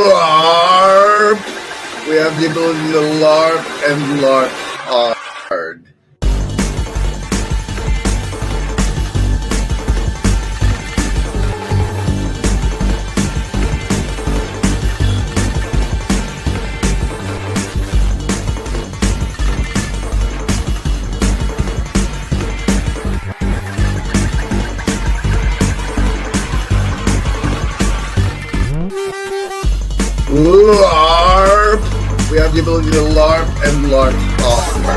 LARP! We have the ability to LARP and LARP hard. LARP! We have the ability to LARP and LARP hard.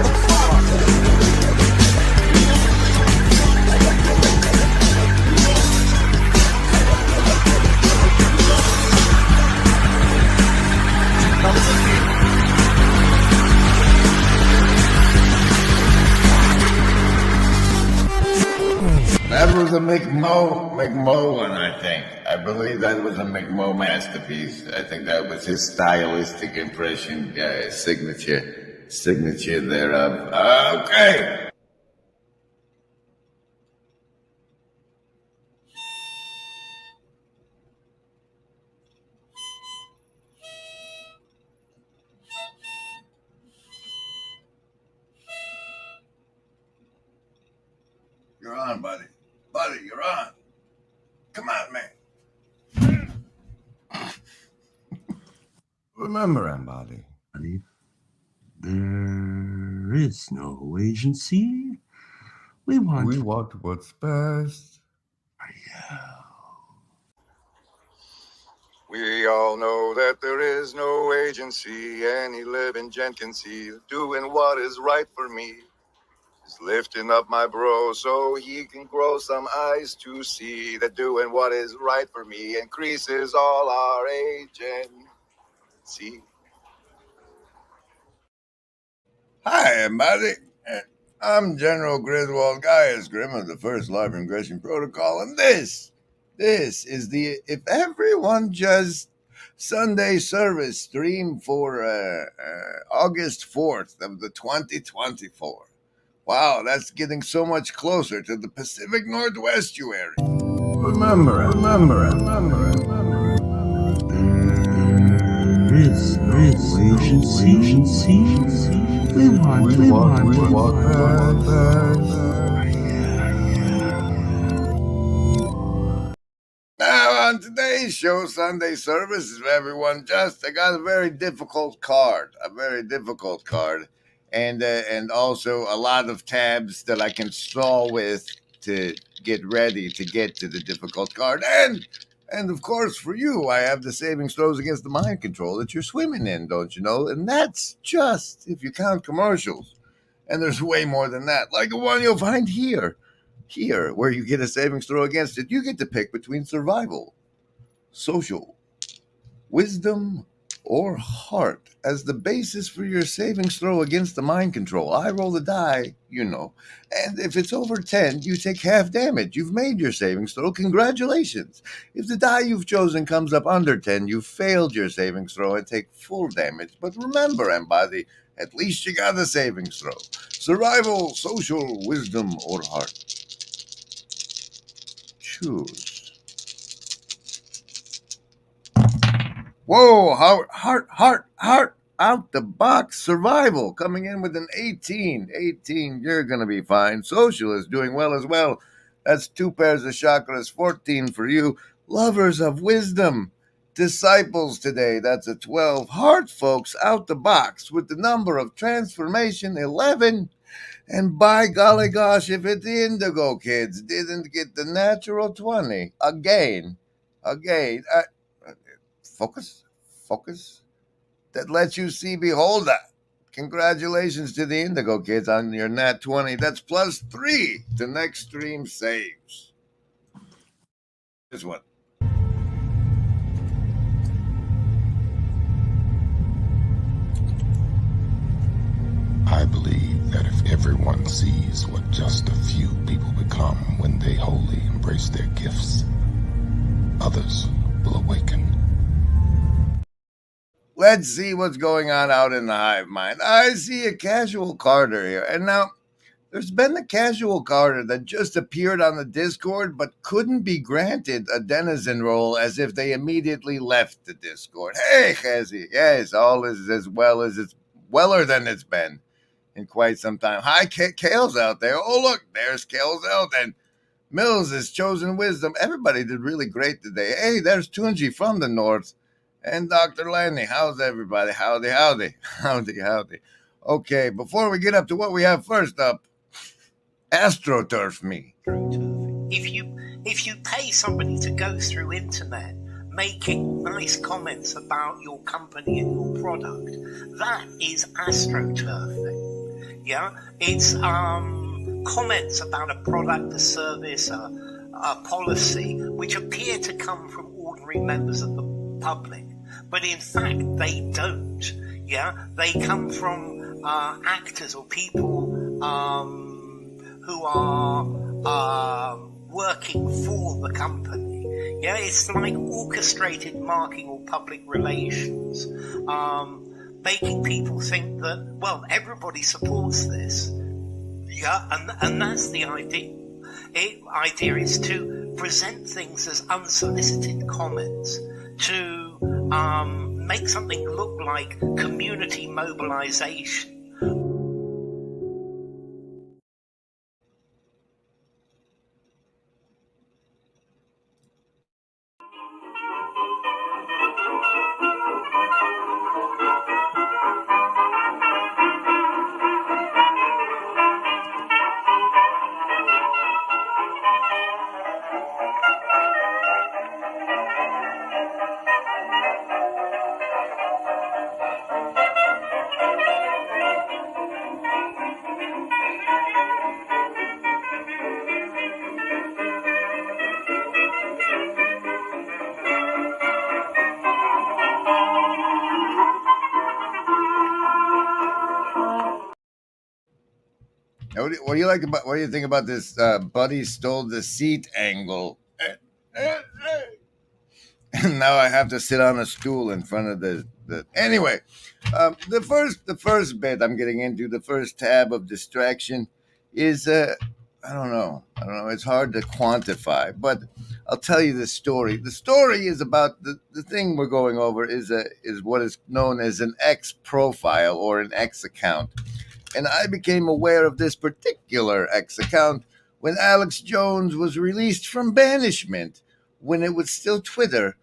That was a McMo one, I think. I believe that was a McMo masterpiece. I think that was his stylistic impression, signature thereof. Okay. You're on, buddy. Buddy, you're on. Come on, man. Remember, Embody. There There is no agency. We want what's best. We all know that there is no agency. Any living gent can see doing what is right for me. Just lifting up my bro so he can grow some eyes to see that doing what is right for me increases all our agency. Hi, everybody. I'm General Griswold Gaius Grim of the First Live Ingression Protocol, and this is the If Everyone Just Sunday service stream for August 4th of the 2024. Wow, that's getting so much closer to the Pacific Northwest you area. Remember it. There is no agency. We want Now, on today's show, Sunday service is for everyone just. I got a very difficult card, and also a lot of tabs that I can stall with to get ready to get to the difficult card. And of course, for you, I have the savings throws against the mind control that you're swimming in, don't you know? And that's just if you count commercials. And there's way more than that, like the one you'll find here. Here, where you get a savings throw against it, you get to pick between survival, social, wisdom, or heart as the basis for your savings throw against the mind control. I roll the die, you know. And if it's over 10, you take half damage. You've made your savings throw. Congratulations. If the die you've chosen comes up under 10, you've failed your savings throw and take full damage. But remember, Embody, at least you got a savings throw. Survival, social, wisdom, or heart. Choose. Whoa, heart, out the box, survival, coming in with an 18. 18, you're going to be fine. Social is doing well as well. That's 2 pairs of chakras, 14 for you. Lovers of wisdom, disciples today, that's a 12. Heart, folks, out the box with the number of transformation, 11. And by golly gosh, if it's the Indigo Kids didn't get the natural 20, again, focus, that lets you see beholder. Congratulations to the Indigo Kids on your nat 20. That's plus 3 to next stream saves. Here's one. I believe that if everyone sees what just a few people become when they wholly embrace their gifts, others will awaken. Let's see what's going on out in the hive mind. I see a casual Carter here. And now, there's been a casual Carter that just appeared on the Discord but couldn't be granted a denizen role as if they immediately left the Discord. Hey, Chezzy. Yes, all is as well as it's weller than it's been in quite some time. Hi, Kale's out there. Oh, look, there's Kale's out. And Mills has chosen wisdom. Everybody did really great today. Hey, there's Tunji from the north. And Dr. Lanny. How's everybody? Howdy. Okay, before we get up to what we have first up, AstroTurf me. If you pay somebody to go through internet making nice comments about your company and your product, that is astroturfing. Yeah, it's comments about a product, a service, a policy, which appear to come from ordinary members of the public, but in fact they don't. Yeah, they come from actors or people who are working for the company. Yeah, it's like orchestrated marketing or public relations, making people think that, well, everybody supports this. Yeah, and that's the idea. Idea is to present things as unsolicited comments, to make something look like community mobilization. What do you like about? What do you think about this? Buddy stole the seat angle. And now I have to sit on a stool in front of the. Anyway, the first bit I'm getting into, the first tab of distraction, is I don't know. It's hard to quantify, but I'll tell you the story. The story is about the thing we're going over is what is known as an X profile or an X account. And I became aware of this particular X account when Alex Jones was released from banishment, when it was still Twitter,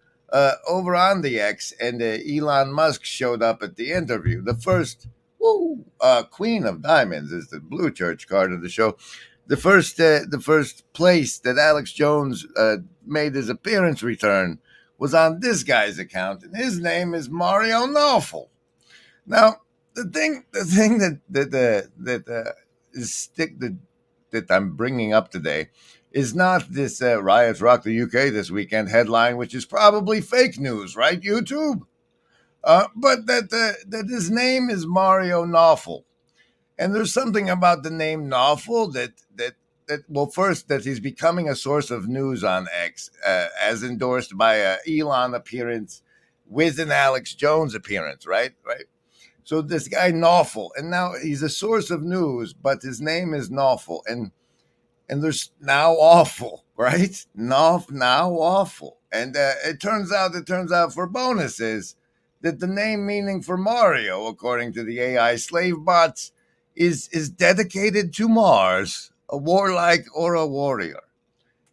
over on the X, and Elon Musk showed up at the interview. The first, Queen of Diamonds is the Blue Church card of the show. The first place that Alex Jones made his appearance return was on this guy's account, and his name is Mario Nawful. Now, the thing that I'm bringing up today is not this riots rock the UK this weekend headline, which is probably fake news, right, YouTube? But that his name is Mario Nawful, and there's something about the name Nawful that first, that he's becoming a source of news on X, as endorsed by a Elon appearance with an Alex Jones appearance, right? So this guy Nawful, and now he's a source of news, but his name is Nawful, and there's now awful, right? Now awful, and it turns out for bonuses that the name meaning for Mario, according to the AI slave bots, is dedicated to Mars, a warlike or a warrior.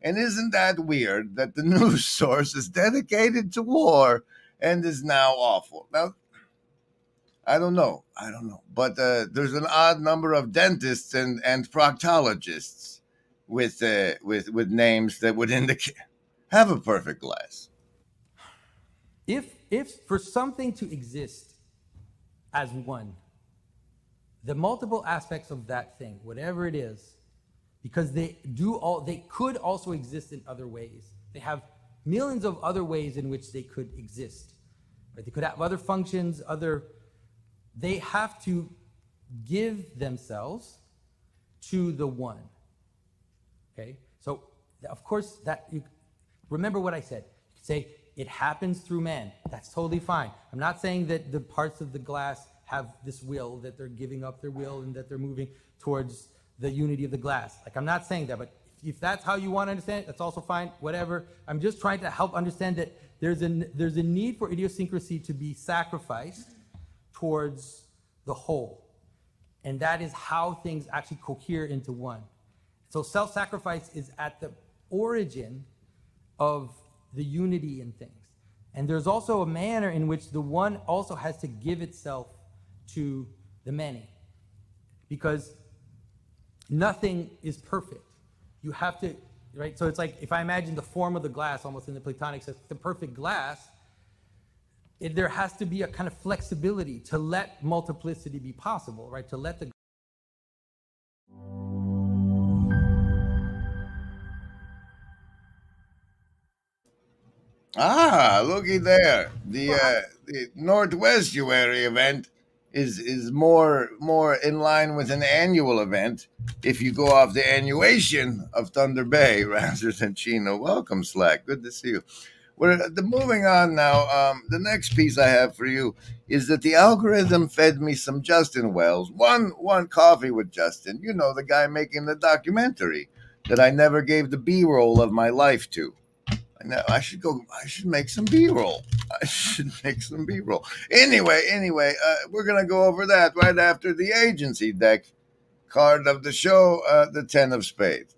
And isn't that weird that the news source is dedicated to war and is now awful? Now, I don't know, but there's an odd number of dentists and proctologists with names that would indicate have a perfect glass. If for something to exist as one, the multiple aspects of that thing, whatever it is, because they could also exist in other ways. They have millions of other ways in which they could exist. Right? They could have other functions, they have to give themselves to the one. Okay? So, of course, remember what I said. You could say it happens through man. That's totally fine. I'm not saying that the parts of the glass have this will, that they're giving up their will and that they're moving towards the unity of the glass. Like, I'm not saying that, but if that's how you want to understand it, that's also fine, whatever. I'm just trying to help understand that there's a need for idiosyncrasy to be sacrificed towards the whole. And that is how things actually cohere into one. So self-sacrifice is at the origin of the unity in things. And there's also a manner in which the one also has to give itself to the many. Because nothing is perfect. You have to, right? So it's like, if I imagine the form of the glass, almost in the Platonic sense, the perfect glass, there has to be a kind of flexibility to let multiplicity be possible, right? To let the Looky there. The Northwestuary event is more in line with an annual event if you go off the annuation of Thunder Bay rather than Chino. Welcome, Slack. Good to see you. Moving on now, the next piece I have for you is that the algorithm fed me some Justin Wells. One coffee with Justin. You know, the guy making the documentary that I never gave the B-roll of my life to. I should make some B-roll. Anyway, we're going to go over that right after the agency deck card of the show, the 10 of spades.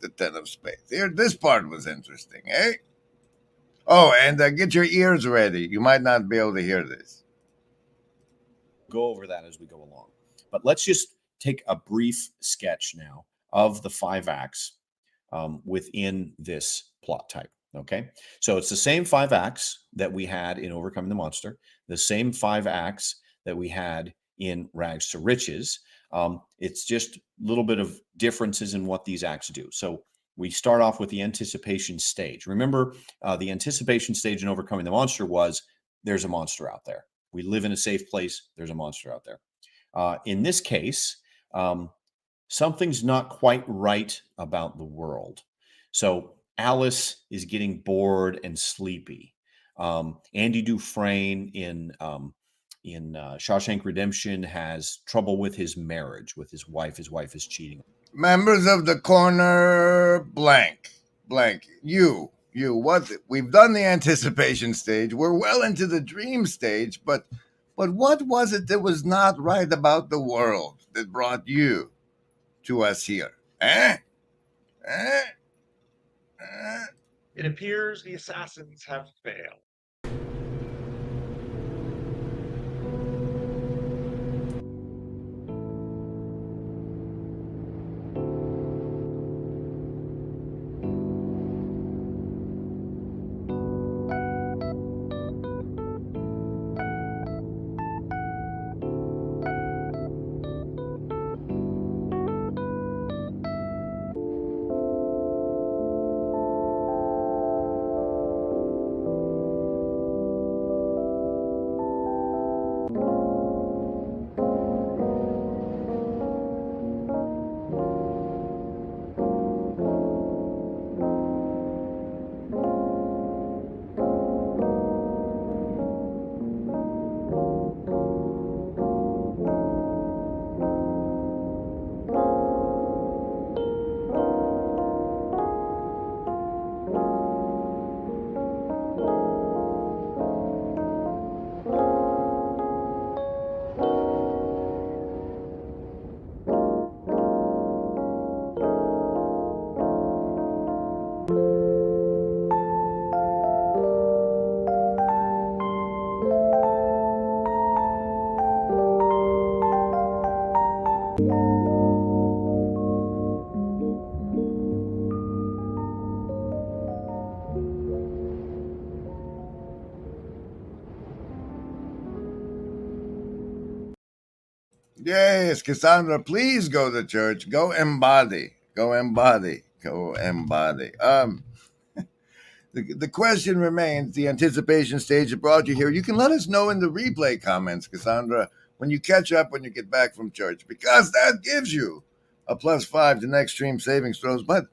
Here, this part was interesting, eh? Oh, and get your ears ready. You might not be able to hear this. Go over that as we go along. But let's just take a brief sketch now of the 5 acts within this plot type. Okay, so it's the same 5 acts that we had in Overcoming the Monster, the same 5 acts that we had in Rags to Riches. It's just a little bit of differences in what these acts do. So we start off with the anticipation stage. Remember, the anticipation stage in Overcoming the Monster was there's a monster out there. We live in a safe place. There's a monster out there. In this case, something's not quite right about the world. So Alice is getting bored and sleepy. Andy Dufresne in Shawshank Redemption has trouble with his marriage with his wife. His wife is cheating. Members of the corner, blank. You, what? We've done the anticipation stage. We're well into the dream stage, but what was it that was not right about the world that brought you to us here? It appears the assassins have failed. Yes, Cassandra, please go to church. Go embody. The question remains, the anticipation stage that brought you here. You can let us know in the replay comments, Cassandra, when you catch up when you get back from church, because that gives you a +5 to next stream savings throws. But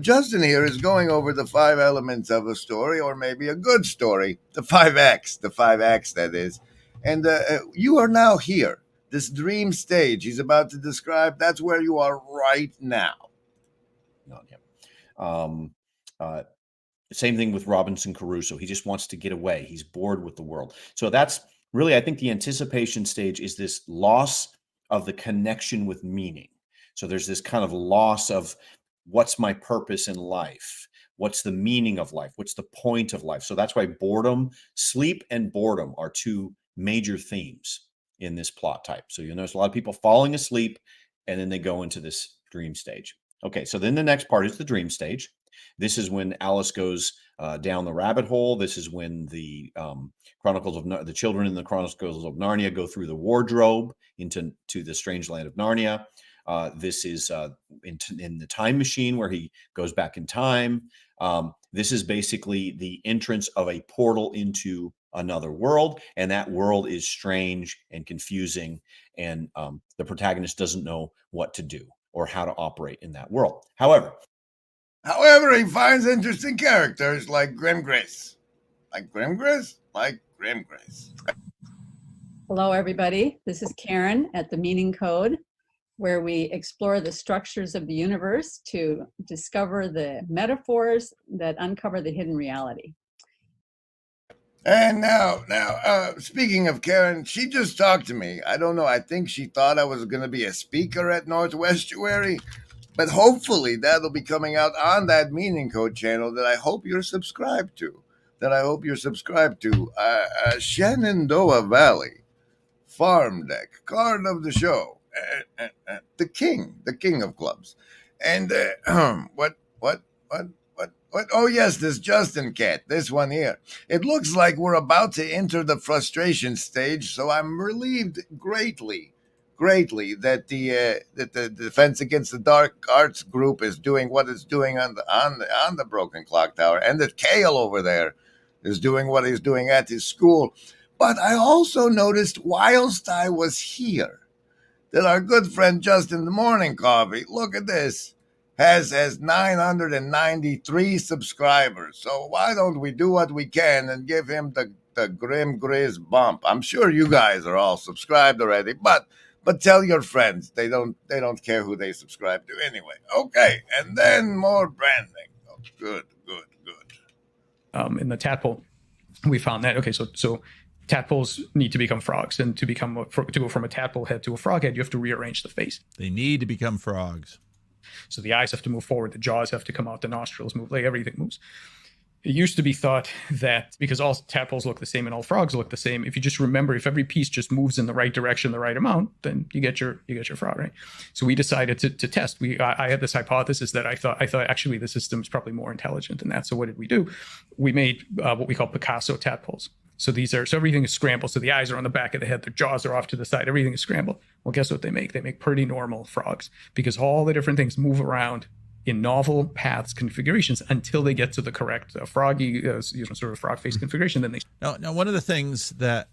Justin here is going over the 5 elements of a story, or maybe a good story, the 5X, that is. And you are now here. This dream stage he's about to describe, that's where you are right now. Same thing with Robinson Crusoe. He just wants to get away. He's bored with the world. So that's really, I think the anticipation stage is this loss of the connection with meaning. So there's this kind of loss of what's my purpose in life? What's the meaning of life? What's the point of life? So that's why sleep and boredom are 2 major themes in this plot type. So you'll notice a lot of people falling asleep and then they go into this dream stage. Okay, so then the next part is the dream stage. This is when Alice goes down the rabbit hole. This is when the the children in the Chronicles of Narnia go through the wardrobe into the strange land of Narnia. This is in the time machine where he goes back in time. This is basically the entrance of a portal into another world, and that world is strange and confusing, and the protagonist doesn't know what to do or how to operate in that world. However, he finds interesting characters like Grimgrace. Hello, everybody. This is Karen at The Meaning Code, where we explore the structures of the universe to discover the metaphors that uncover the hidden reality. And now, speaking of Karen, she just talked to me. I don't know. I think she thought I was going to be a speaker at Northwestuary, but hopefully that'll be coming out on that Meaning Code channel that I hope you're subscribed to. Shenandoah Valley, Farm Deck, card of the show, the king of clubs, and what? Oh yes, this Justin cat, this one here. It looks like we're about to enter the frustration stage, so I'm relieved greatly that the Defense Against the Dark Arts group is doing what it's doing on the Broken Clock Tower, and that Kale over there is doing what he's doing at his school. But I also noticed whilst I was here that our good friend Justin the Morning Coffee, look at this, has 993 subscribers. So why don't we do what we can and give him the Grim Grizz bump? I'm sure you guys are all subscribed already, but tell your friends. They don't care who they subscribe to anyway. Okay, and then more branding. Oh, good. In the tadpole, we found that, okay, so tadpoles need to become frogs, and to go from a tadpole head to a frog head, you have to rearrange the face. They need to become frogs. So the eyes have to move forward, the jaws have to come out, the nostrils move, like everything moves. It used to be thought that because all tadpoles look the same and all frogs look the same, if you just remember, if every piece just moves in the right direction, the right amount, then you get your frog, right? So we decided to test. I had this hypothesis that I thought actually the system's probably more intelligent than that. So what did we do? We made what we call Picasso tadpoles. So everything is scrambled. So the eyes are on the back of the head, the jaws are off to the side, everything is scrambled. Well, guess what they make? They make pretty normal frogs, because all the different things move around in novel paths configurations until they get to the correct froggy, sort of frog face configuration. Then they now one of the things that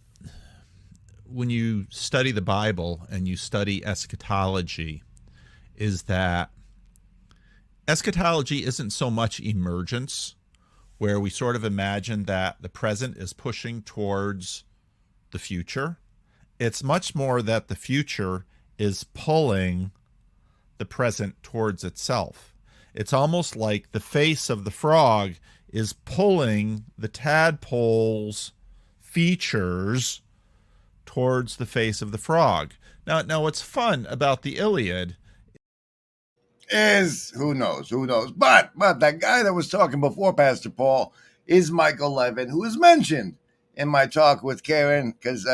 when you study the Bible and you study eschatology is that eschatology isn't so much emergence, where we sort of imagine that the present is pushing towards the future. It's much more that the future is pulling the present towards itself. It's almost like the face of the frog is pulling the tadpole's features towards the face of the frog. Now what's fun about the Iliad is who knows, but that guy that was talking before, Pastor Paul, is Michael Levin, who was mentioned in my talk with Karen, because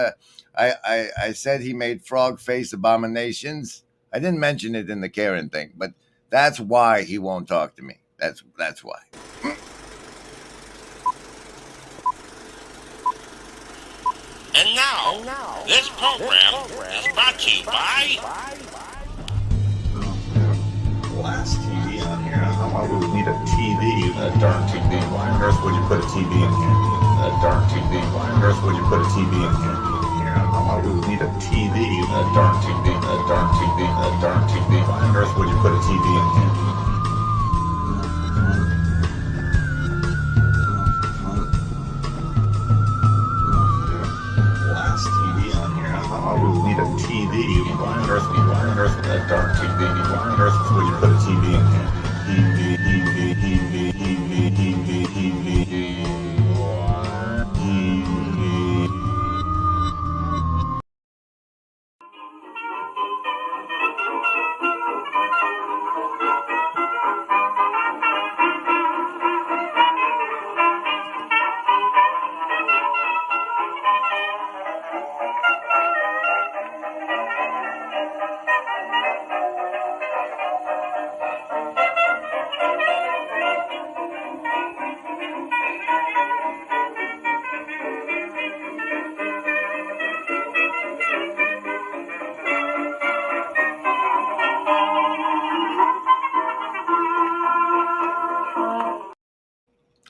I said he made frog face abominations. I didn't mention it in the Karen thing, but that's why he won't talk to me. That's why. And now, this program is brought to you by Glass TV on here. Why would we need a TV? A darn TV. Why on earth would you put a TV in here? A darn TV. Why on earth would you put a TV in here? Why would we need a TV? A darn TV. A darn TV. A darn TV. Why on earth would you put a TV in here? Glass TV on here. Why would we need a TV? Why on earth a darn TV? Why on earth would you put a TV in here?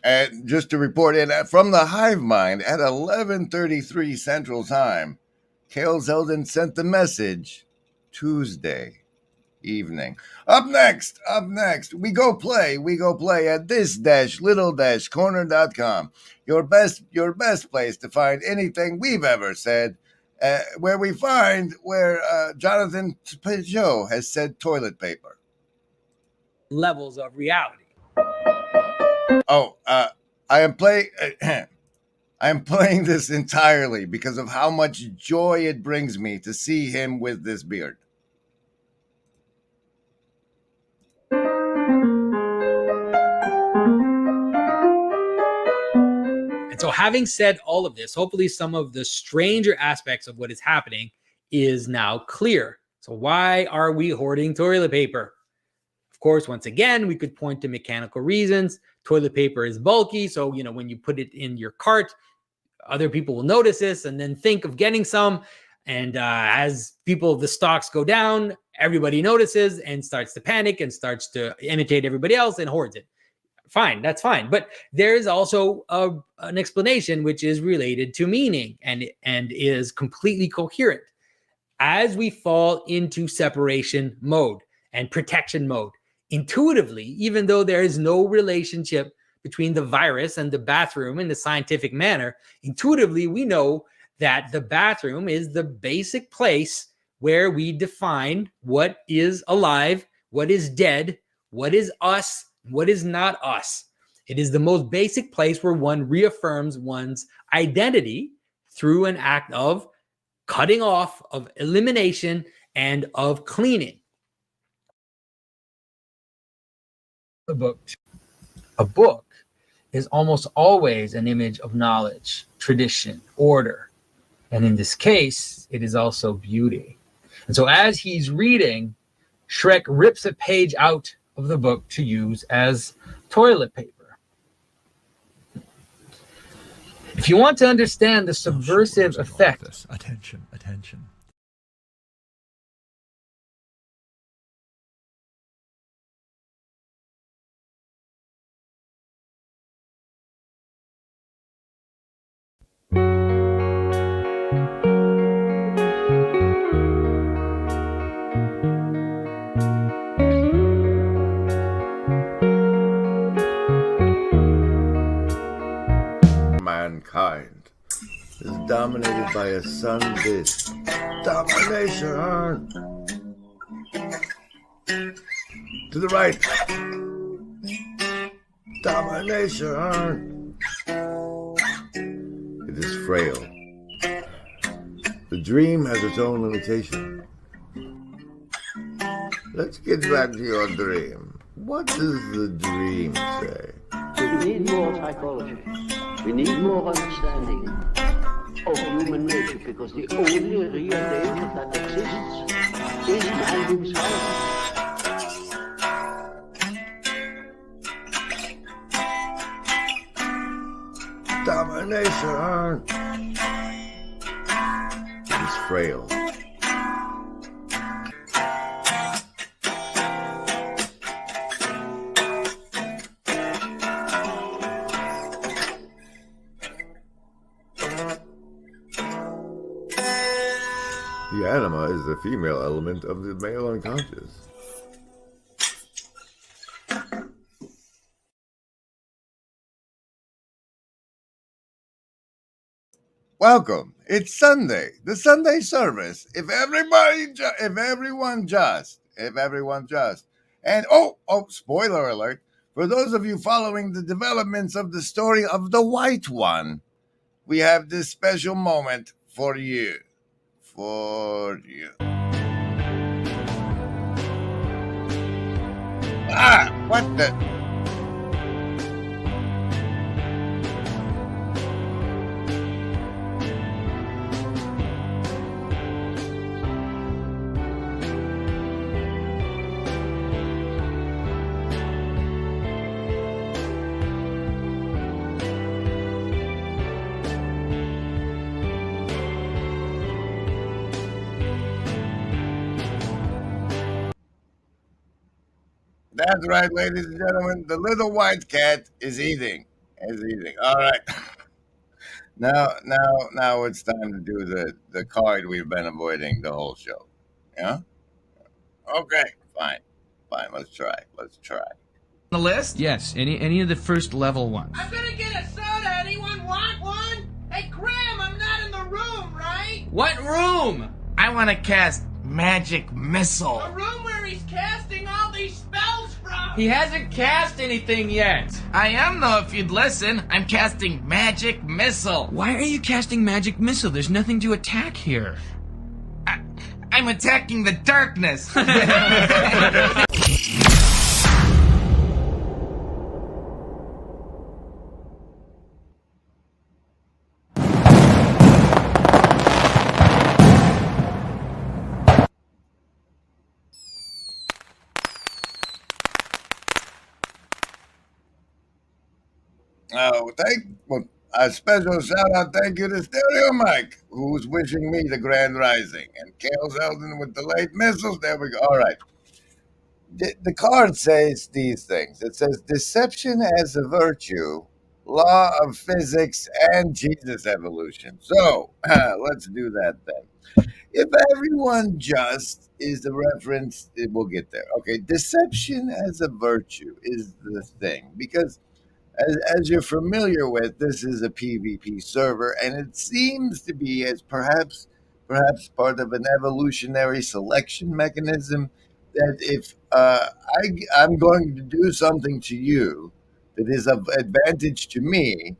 And just to report in from the Hive Mind at 11:33 Central Time, Kale Zeldin sent the message Tuesday evening. Up next, we go play at this-little-corner.com. Your best place to find anything we've ever said, where Jonathan Peugeot has said toilet paper. Levels of reality. I am playing this entirely because of how much joy it brings me to see him with this beard. And so having said all of this, hopefully some of the stranger aspects of what is happening is now clear. So why are we hoarding toilet paper? Of course, once again, we could point to mechanical reasons. Toilet paper is bulky, so when you put it in your cart, other people will notice this and then think of getting some. And as the stocks go down, everybody notices and starts to panic and starts to imitate everybody else and hoards it. Fine, that's fine. But there is also an explanation which is related to meaning and is completely coherent. as we fall into separation mode and protection mode. Intuitively, even though there is no relationship between the virus and the bathroom in the scientific manner, intuitively we know that the bathroom is the basic place where we define what is alive, what is dead, what is us, what is not us. It is the most basic place where one reaffirms one's identity through an act of cutting off, of elimination, and of cleaning. A book is almost always an image of knowledge, tradition, order. And in this case, it is also beauty. And so as he's reading, Shrek rips a page out of the book to use as toilet paper. If you want to understand the subversive effect. Attention. Mankind is dominated by a sun disk. Domination. To the right. Domination. It is frail. The dream has its own limitation. Let's get back to your dream. What does the dream say? We need more psychology. We need more understanding of human nature, because the only real danger that exists is man himself. Domination is frail. The anima is the female element of the male unconscious. Welcome. It's Sunday, the Sunday service. If everyone just, and spoiler alert, for those of you following the developments of the story of the White One, we have this special moment for you. What the? That's right, ladies and gentlemen. The little white cat is eating. All right. Now it's time to do the card we've been avoiding the whole show. Yeah? Okay, fine. Let's try. The list? Yes, any of the first level ones. I'm gonna get a soda. Anyone want one? Hey, Graham, I'm not in the room, right? What room? I want to cast Magic Missile. The room where he's casting all these spells from. He hasn't cast anything yet. I am, though, if you'd listen. I'm casting Magic Missile. Why are you casting Magic Missile? There's nothing to attack here. I'm attacking the darkness. A special shout out, thank you to Stereo Mike, who's wishing me the grand rising, and Kale Zeldin with the late missiles. There we go. All right. The card says these things. It says deception as a virtue, law of physics, and Jesus evolution. So let's do that then. If everyone just is the reference, we'll get there. Okay, deception as a virtue is the thing because as you're familiar with, this is a PvP server, and it seems to be as perhaps part of an evolutionary selection mechanism that if I'm going to do something to you that is of advantage to me,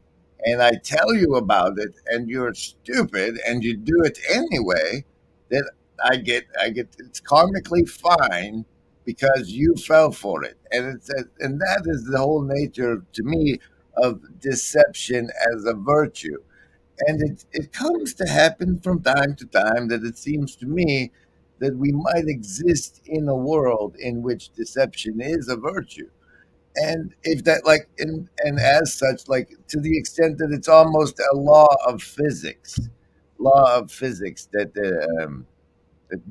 and I tell you about it, and you're stupid, and you do it anyway, that I get it's karmically fine because you fell for it, and that is the whole nature to me of deception as a virtue. And it comes to happen from time to time that it seems to me that we might exist in a world in which deception is a virtue. And if that and as such, like to the extent that it's almost a law of physics that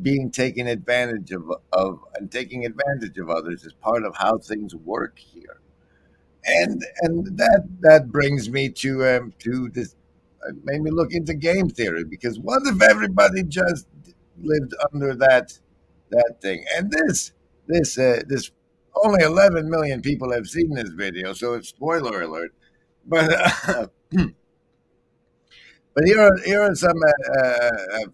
being taken advantage of and taking advantage of others is part of how things work here. And that brings me to this made me look into game theory, because what if everybody just lived under that thing? And this only 11 million people have seen this video, so it's spoiler alert. But but here are some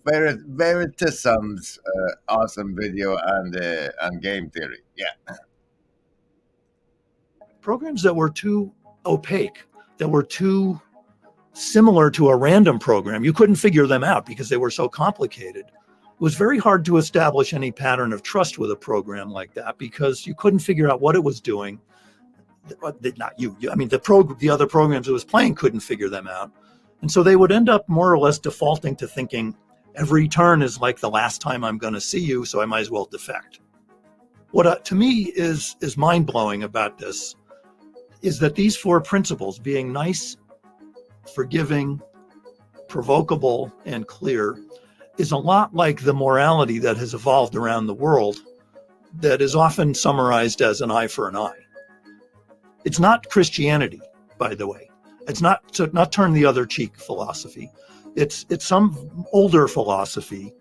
Veritasum's awesome video on game theory. Yeah. Programs that were too opaque, that were too similar to a random program, you couldn't figure them out because they were so complicated. It was very hard to establish any pattern of trust with a program like that because you couldn't figure out what it was doing. Not you. I mean, the other programs it was playing couldn't figure them out. And so they would end up more or less defaulting to thinking every turn is like the last time I'm going to see you, so I might as well defect. What to me is mind-blowing about this is that these four principles, being nice, forgiving, provocable, and clear, is a lot like the morality that has evolved around the world that is often summarized as an eye for an eye. It's not Christianity, by the way. It's not turn the other cheek philosophy. It's some older philosophy.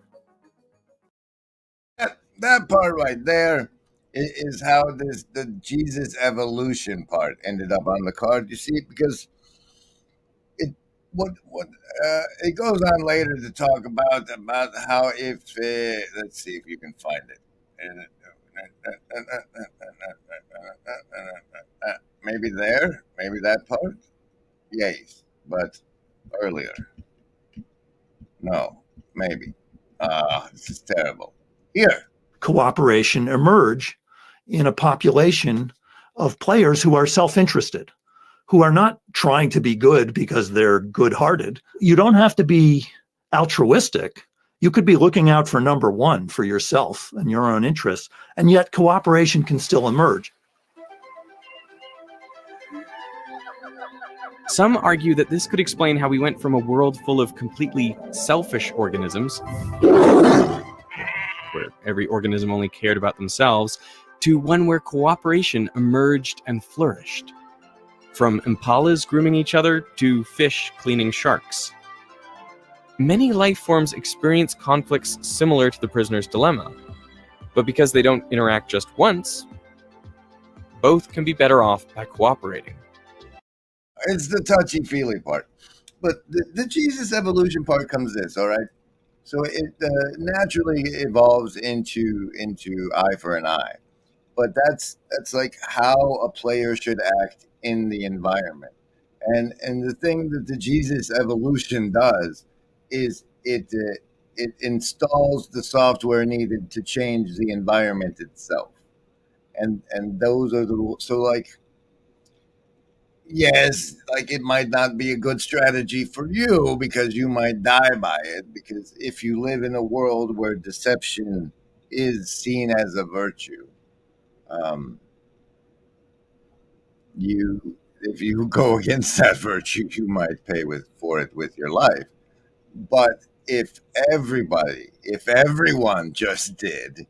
That part right there is how the Jesus evolution part ended up on the card. You see, because it goes on later to talk about how if let's see if you can find it. Maybe that part. Yes, but earlier. No, maybe. This is terrible. Here. Cooperation emerge in a population of players who are self-interested, who are not trying to be good because they're good-hearted. You don't have to be altruistic. You could be looking out for number one for yourself and your own interests, and yet cooperation can still emerge. Some argue that this could explain how we went from a world full of completely selfish organisms, where every organism only cared about themselves, to one where cooperation emerged and flourished. From impalas grooming each other to fish cleaning sharks. Many life forms experience conflicts similar to the prisoner's dilemma, but because they don't interact just once, both can be better off by cooperating. It's the touchy-feely part. But the Jesus evolution part comes this, all right? So it naturally evolves into eye for an eye. But that's like how a player should act in the environment. And the thing that the Jesus evolution does is it installs the software needed to change the environment itself. And those are yes, like it might not be a good strategy for you because you might die by it, because if you live in a world where deception is seen as a virtue, if you go against that virtue, you might pay for it with your life. But if everyone just did,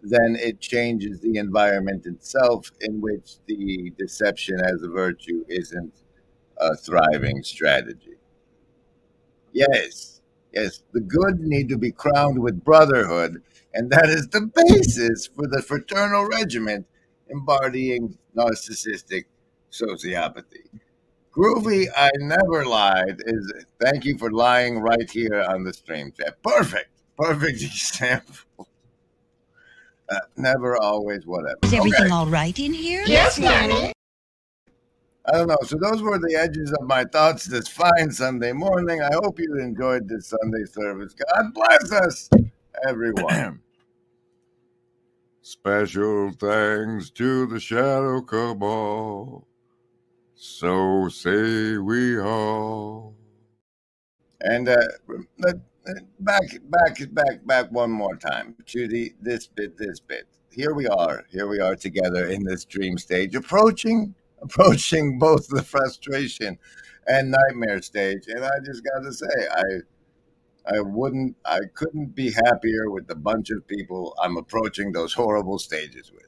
then it changes the environment itself, in which the deception as a virtue isn't a thriving strategy. Yes, Yes, the good need to be crowned with brotherhood, and that is the basis for the fraternal regiment embodying narcissistic sociopathy. Groovy, I never lied. Is thank you for lying right here on the stream chat. Perfect, perfect example. Never, always, whatever. Is everything Okay. all right in here? Yes, Nanny. I don't know. So those were the edges of my thoughts this fine Sunday morning. I hope you enjoyed this Sunday service. God bless us, everyone. Special thanks to the Shadow Cabal. So say we all. And back one more time to this bit. Here we are together in this dream stage, approaching both the frustration and nightmare stage. And I just got to say, I couldn't be happier with the bunch of people I'm approaching those horrible stages with.